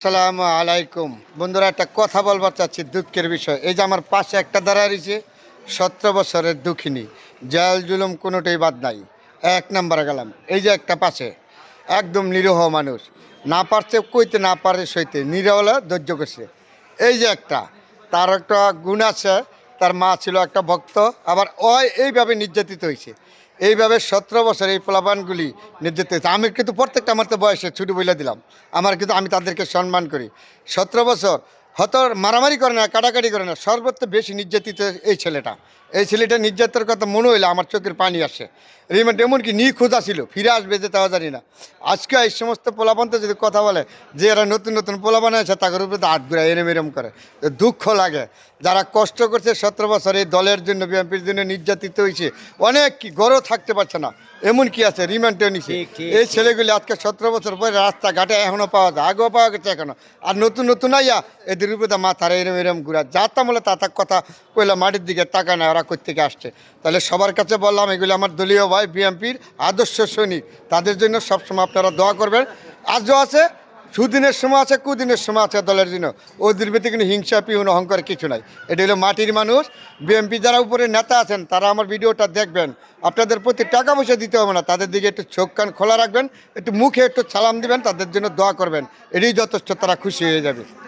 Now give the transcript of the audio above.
আসসালামু আলাইকুম বন্ধুরা, একটা কথা বলবার চাচ্ছি, দুঃখের বিষয়। এই যে আমার পাশে একটা দাঁড়ায় রয়েছে 17 বছরের দুঃখিনী, জেল জুলুম কোনোটাই বাদ নাই, এক নাম্বারে গেলাম। এই যে একটা পাশে একদম নিরীহ মানুষ, না পারছে কইতে, না পারে সইতে, নিরহলে ধৈর্য করছে। এই যে একটা, তার একটা গুণ আছে, তার মা ছিল একটা ভক্ত, আবার এইভাবে নির্যাতিত হয়েছে। এইভাবে 17 বছর এই প্লাবানগুলি নির্যাতিত হয়েছে। আমি কিন্তু প্রত্যেকটা আমার তো বয়সে ছুটি বলে দিলাম, আমি তাদেরকে সম্মান করি। 17 বছর হয়তো মারামারি করে না, কাটাকাটি করে না, সর্বত্র বেশি নির্যাতিত এই ছেলেটা নির্যাতনের কথা মনে হইলে আমার চোখের পানি আসে। রিমান্ড এমনকি নিখোঁজ ছিল, ফিরে আসবে যে তাও জানি না। আজকে এই সমস্ত পোলাপানতে যদি কথা বলে যে এরা নতুন নতুন পোলাপান আছে, তাদের উপরে তো হাত ঘুরায় এরম করে, তো দুঃখ লাগে। যারা কষ্ট করছে 17 বছর এই দলের জন্য, বিএনপির জন্য নির্যাতিত হয়েছে, অনেক কি গড়েও থাকতে পারছে না, এমন কি আছে রিমান্ডেও নিছে। এই ছেলেগুলি আজকে 17 বছর পরে রাস্তাঘাটে এখনও পাওয়া যায়, আগেও পাওয়া গেছে এখনো। আর নতুন নতুন আইয়া এদের উপরে মাথার এরম ঘুরা যা তামলে তাতাক কথা কইলা, মাটির দিকে টাকা নেয়, ওরা কোথেকে আসছে। তাহলে সবার কাছে বললাম, এগুলি আমার দলীয় ভাই, বিএনপির আদর্শ সৈনিক, তাদের জন্য সবসময় আপনারা দোয়া করবেন। আজও আছে, সুদিনের সময় আছে, কুদিনের সময় আছে দলের জন্য। ওদের ভিতরে কিন্তু হিংসা, পিউন, অহংকার কিছু নাই। এটা হলো মাটির মানুষ। বিএনপি যারা উপরে নেতা আছেন, তারা আমার ভিডিওটা দেখবেন, আপনাদের প্রতি টাকা পয়সা দিতে হবে না, তাদের দিকে একটু চোখ কান খোলা রাখবেন, একটু মুখে একটু সালাম দিবেন, তাদের জন্য দোয়া করবেন, এটাই যথেষ্ট, তারা খুশি হয়ে যাবে।